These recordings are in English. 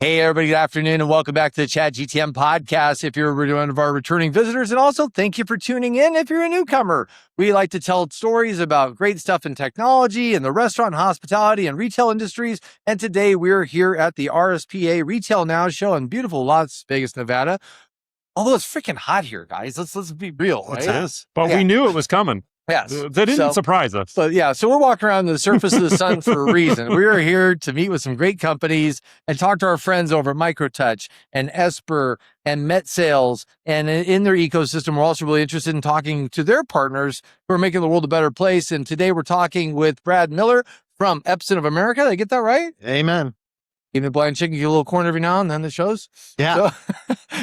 Hey, everybody, good afternoon, and welcome back to the Chat GTM podcast. If you're one of our returning visitors, and also thank you for tuning in if you're a newcomer. We like to tell stories about great stuff in technology and the restaurant, hospitality, and retail industries. And today we're here at the RSPA Retail Now Show in beautiful Las Vegas, Nevada. Although it's freaking hot here, guys. Let's be real, right? It is. But we knew it was coming. Yes. That didn't surprise us. So we're walking around the surface of the sun for a reason. We are here to meet with some great companies and talk to our friends over at MicroTouch and Esper and MetSales. And in their ecosystem, we're also really interested in talking to their partners who are making the world a better place. And today we're talking with Brad Miller from Epson of America. Did I get that right? Amen. Even the blind chicken get a little corn every now and then that shows. Yeah.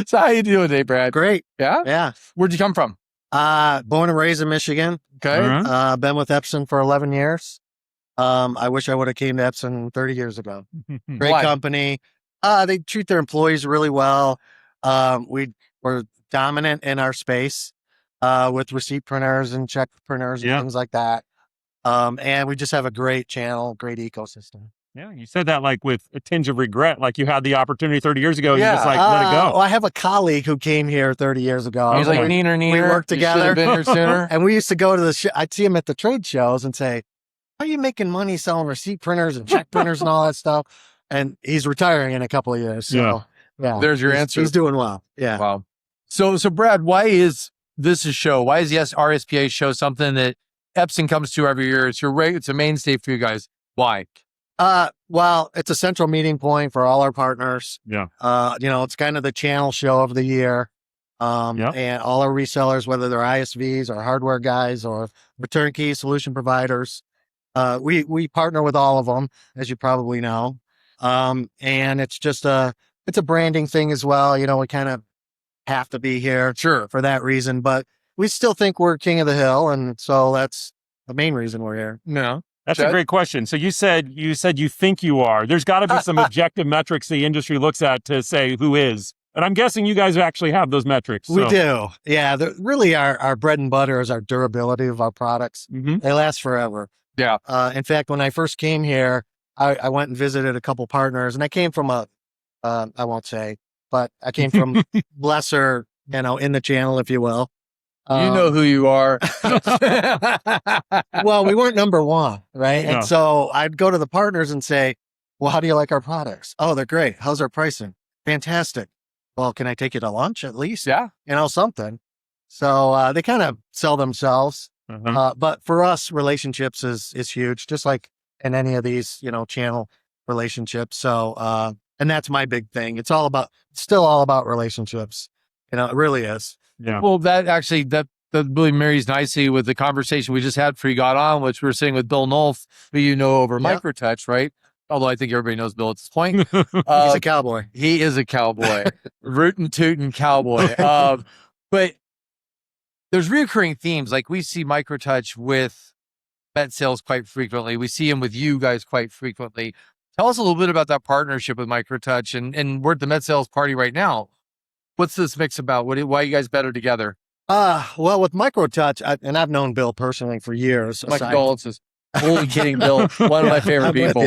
So how you doing today, Brad? Great. Yeah? Yeah. Where'd you come from? Born and raised in Michigan. Okay. Been with Epson for 11 years. I wish I would have came to Epson 30 years ago. Great Why? company. They treat their employees really well. We're dominant in our space with receipt printers and check printers and things like that. And we just have a great channel, great ecosystem. Yeah, you said that like with a tinge of regret, like you had the opportunity 30 years ago. You just like let it go. Well, I have a colleague who came here 30 years ago. He's like, neener. We worked together. Been here sooner. And we used to go to the I'd see him at the trade shows and say, "How are you making money selling receipt printers and check printers and all that stuff?" And he's retiring in a couple of years. So yeah, There's your answer. He's doing well. Yeah. Wow. So Brad, why is this a show? Why is the RSPA show something that Epson comes to every year? It's it's a mainstay for you guys. Why? Well, it's a central meeting point for all our partners. Yeah. It's kind of the channel show of the year. And all our resellers, whether they're ISVs or hardware guys or turnkey solution providers, we partner with all of them, as you probably know. And it's just it's a branding thing as well. We kind of have to be here for that reason, but we still think we're king of the hill. And so that's the main reason we're here. No. That's a great question. So you said you think you are. There's got to be some objective metrics the industry looks at to say who is. And I'm guessing you guys actually have those metrics. We do. Yeah. Really, our bread and butter is our durability of our products. Mm-hmm. They last forever. Yeah. In fact, when I first came here, I went and visited a couple partners, and I came from I won't say, but I came from lesser, in the channel, if you will. You know who you are. Well, we weren't number one, right? No. And so I'd go to the partners and say, "Well, how do you like our products?" "Oh, they're great." "How's our pricing?" "Fantastic." "Well, can I take you to lunch at least?" Yeah. Something. So they kind of sell themselves. But for us, relationships is huge, just like in any of these, channel relationships. So, and that's my big thing. It's still all about relationships. It really is. Yeah. Well, that really marries nicely with the conversation we just had before you got on, which we're sitting with Bill Nolf, who over MicroTouch, right? Although I think everybody knows Bill at this point. He's a cowboy. He is a cowboy, rootin' tootin' cowboy. But there's reoccurring themes. Like we see MicroTouch with MetSales quite frequently. We see him with you guys quite frequently. Tell us a little bit about that partnership with MicroTouch, and we're at the MetSales party right now. What's this mix about? Why are you guys better together? Well, with MicroTouch, and I've known Bill personally for years. My condolences. Only kidding, Bill. One of my favorite people.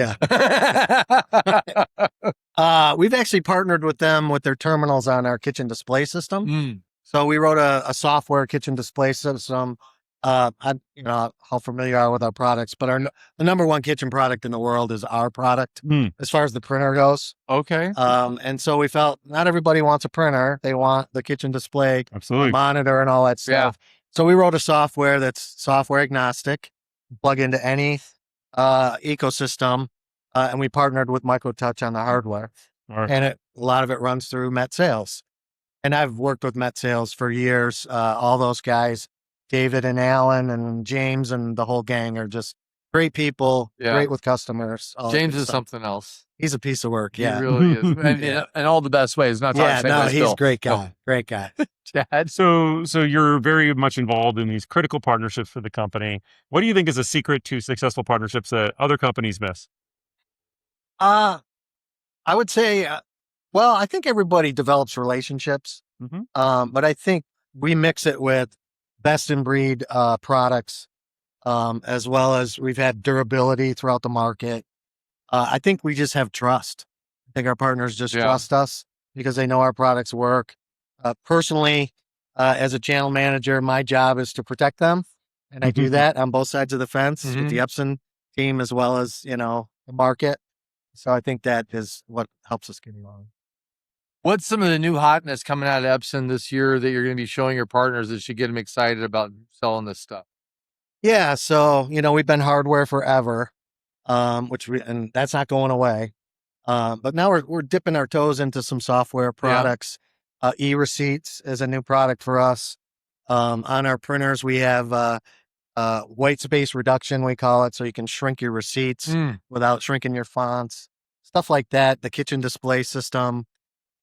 We've actually partnered with them with their terminals on our kitchen display system. So we wrote a software kitchen display system. How familiar you are with our products, but the number one kitchen product in the world is our product as far as the printer goes. Okay. And so we felt not everybody wants a printer. They want the kitchen display, monitor and all that stuff. Yeah. So we wrote a software that's software agnostic, plug into any ecosystem. And we partnered with MicroTouch on the hardware. Right. And a lot of it runs through MetSales. And I've worked with MetSales for years. All those guys, David and Alan and James and the whole gang are just great people, great with customers. James is something else. He's a piece of work. He really is. In all the best ways. Not he's a great guy. Great guy. Chad. So you're very much involved in these critical partnerships for the company. What do you think is a secret to successful partnerships that other companies miss? I would say, I think everybody develops relationships. But I think we mix it with best in breed products, as well as we've had durability throughout the market. I think we just have trust. I think our partners just trust us because they know our products work. Personally, as a channel manager, my job is to protect them. And I do that on both sides of the fence with the Epson team as well as, the market. So I think that is what helps us get along. What's some of the new hotness coming out of Epson this year that you're going to be showing your partners that should get them excited about selling this stuff? Yeah. So, we've been hardware forever, and that's not going away. But now we're dipping our toes into some software products. E-receipts is a new product for us. On our printers, we have white space reduction, we call it, so you can shrink your receipts without shrinking your fonts, stuff like that. The kitchen display system.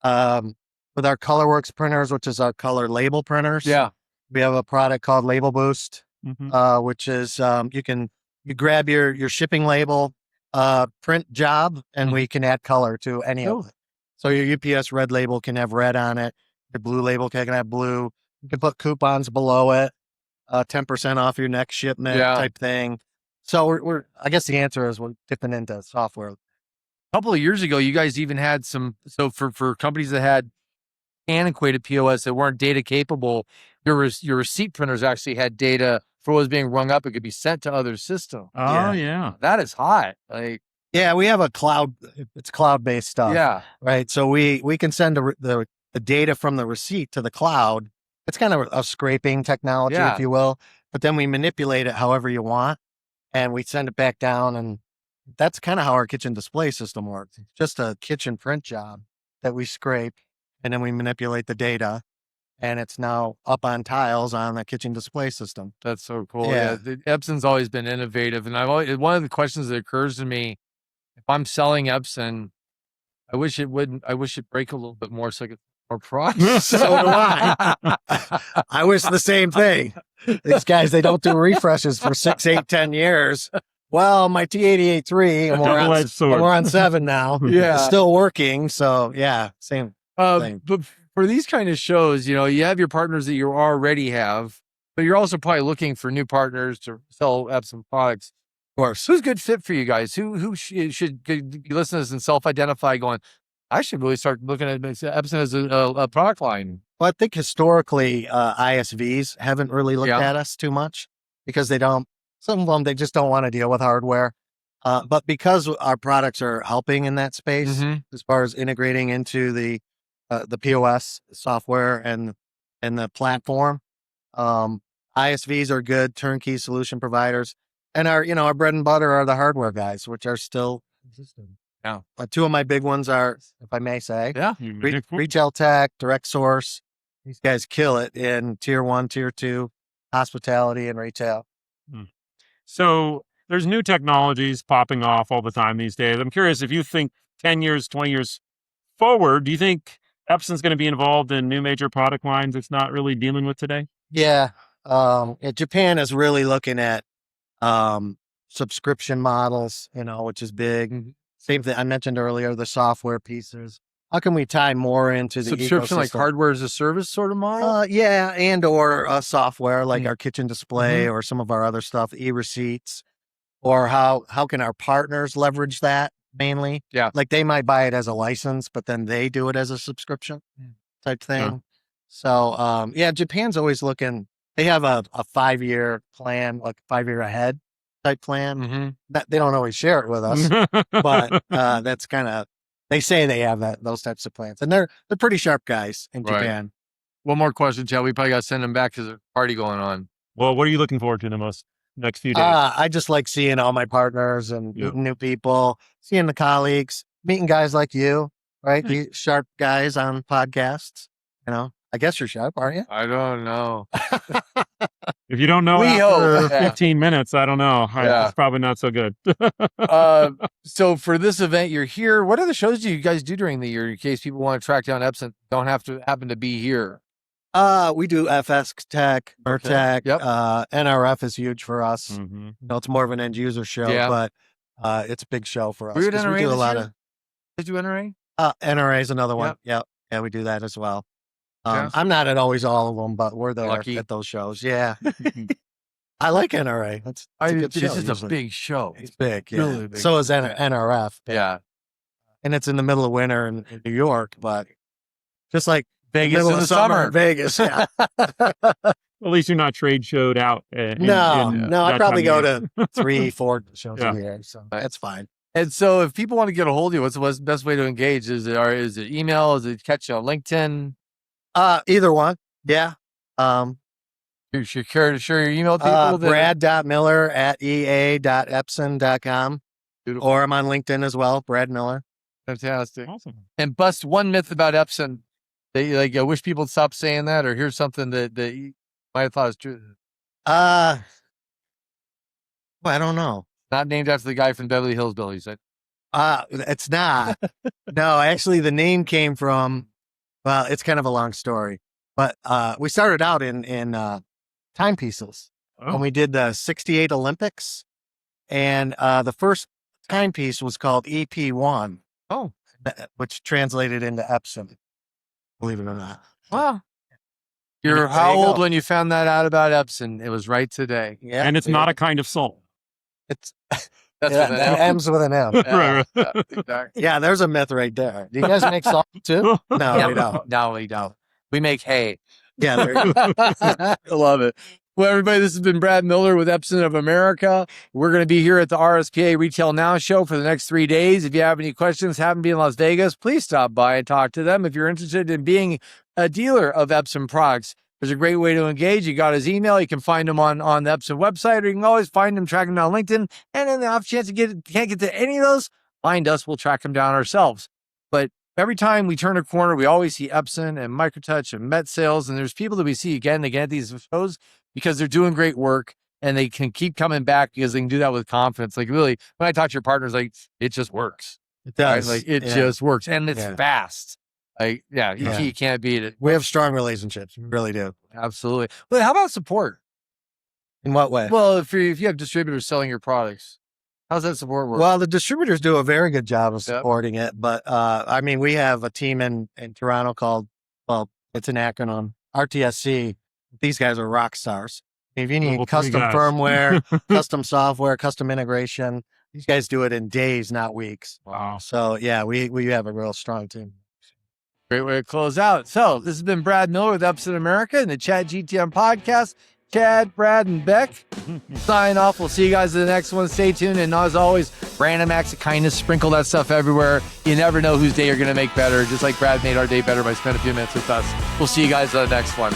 With our ColorWorks printers, which is our color label printers. Yeah. We have a product called Label Boost, which is you grab your shipping label, print job, and we can add color to any of it. So your UPS red label can have red on it. Your blue label can have blue. You can put coupons below it, 10% off your next shipment type thing. So I guess the answer is we're dipping into software. A couple of years ago, you guys even had so for companies that had antiquated POS that weren't data capable, your receipt printers actually had data for what was being rung up. It could be sent to other systems. Oh, yeah. That is hot. Yeah, we have it's cloud-based stuff. Yeah. Right. So we can send the data from the receipt to the cloud. It's kind of a scraping technology, if you will, but then we manipulate it however you want and we send it back down. And that's kind of how our kitchen display system works. It's just a kitchen print job that we scrape and then we manipulate the data and it's now up on tiles on the kitchen display system. That's so cool. Yeah. Epson's always been innovative. And one of the questions that occurs to me, if I'm selling Epson, I wish it break a little bit more so I could more price. So do I. I wish the same thing. These guys, they don't do refreshes for 6, 8, 10 years. Well, my T88.3, and we're on 7 now. Yeah. It's still working. So yeah, same thing. But for these kind of shows, you have your partners that you already have, but you're also probably looking for new partners to sell Epson products. Of course. Who's a good fit for you guys? Who should be listening and self-identify going, I should really start looking at Epson as a product line. Well, I think historically, ISVs haven't really looked at us too much because some of them, they just don't want to deal with hardware. But because our products are helping in that space, as far as integrating into the POS software and the platform, ISVs are good turnkey solution providers. And our bread and butter are the hardware guys, which are still existing. Yeah. Two of my big ones are, if I may say, Retail Tech, Direct Source. These guys kill it in tier 1, tier 2, hospitality and retail. So there's new technologies popping off all the time these days. I'm curious if you think 10 years, 20 years forward, do you think Epson's going to be involved in new major product lines it's not really dealing with today? Yeah. Japan is really looking at subscription models, which is big. Same thing I mentioned earlier, the software pieces. How can we tie more into the subscription, ecosystem? like hardware as a service sort of model? Yeah, and or software like our kitchen display or some of our other stuff, e-receipts, or how can our partners leverage that mainly? Yeah, like they might buy it as a license, but then they do it as a subscription type thing. Yeah. So Japan's always looking. They have a 5-year plan, like 5-year ahead type plan. That they don't always share it with us, but that's kind of, they say they have those types of plans, and they're pretty sharp guys in Japan. One more question, Chad. We probably got to send them back because there's a party going on. Well, what are you looking forward to the most next few days? I just like seeing all my partners and meeting new people, seeing the colleagues, meeting guys like you, right? These sharp guys on podcasts. I guess you're sharp, aren't you? I don't know. If you don't know after 15 minutes, I don't know. It's probably not so good. So for this event, you're here. What other shows do you guys do during the year in case people want to track down Epson, don't have to happen to be here? We do FS Tech, Mertech. Yep. NRF is huge for us. It's more of an end user show, but it's a big show for us. We do a lot of. Did you NRA? NRA is another one. Yeah, we do that as well. I'm not at always all of them, but we're there at those shows. Yeah. I like NRA. It's just a big show. It's big. Yeah. Really big. So is NRF. Yeah. and it's in the middle of winter in New York, but just like Vegas middle in of the summer. in Vegas. Yeah. At least you're not trade showed out. No, I probably go to 3-4 shows Yeah. a year, so that's fine. And so if people want to get a hold of you, what's the best way to engage? Is it email? Is it catch you on LinkedIn? Either one. Yeah. You should care to share your email with people? Brad.miller@ea.epson.com. Beautiful. Or I'm on LinkedIn as well, Brad Miller. Fantastic. Awesome. And bust one myth about Epson that you I wish people would stop saying that, or here's something that you might have thought was true. Well, I don't know. Not named after the guy from Beverly Hills, Bill, you said. It's not. No, actually the name came from, well, it's kind of a long story, but we started out in timepieces when we did the 68 Olympics, and the first timepiece was called EP1. Oh. Which translated into Epson, believe it or not. Wow. You're how old when you found that out about Epson? It was right today. Yeah. And it's not a kind of salt. It's That's yeah, what that M's with an M. Yeah, exactly. Yeah, there's a myth right there. Do you guys make salt too? No, we don't. No, we don't. We make hay. Yeah, there you go. I love it. Well, everybody, this has been Brad Miller with Epson of America. We're going to be here at the RSPA Retail Now Show for the next 3 days. If you have any questions, happen to be in Las Vegas, please stop by and talk to them. If you're interested in being a dealer of Epson products, there's a great way to engage. You got his email. You can find him on the Epson website, or you can always find him, track him down on LinkedIn. And in the off chance you can't get to any of those, find us. We'll track him down ourselves. But every time we turn a corner, we always see Epson and MicroTouch and MetSales. And there's people that we see again and again at these shows because they're doing great work and they can keep coming back because they can do that with confidence. Like really, when I talk to your partners, like it just works. It does. Right? Like it just works. And it's fast. Like, you can't beat it. We have strong relationships. We really do. Absolutely. But how about support? In what way? Well, if you have distributors selling your products, how's that support work? Well, the distributors do a very good job of supporting it. But I mean, we have a team in Toronto called, well, it's an acronym, RTSC. These guys are rock stars. If you need custom firmware, custom software, custom integration, these guys do it in days, not weeks. Wow. So yeah, we have a real strong team. Great way to close out. So this has been Brad Miller with Epson America and the Chad GTM podcast. Chad, Brad, and Beck sign off. We'll see you guys in the next one. Stay tuned. And as always, random acts of kindness, sprinkle that stuff everywhere. You never know whose day you're going to make better. Just like Brad made our day better by spending a few minutes with us. We'll see you guys on the next one.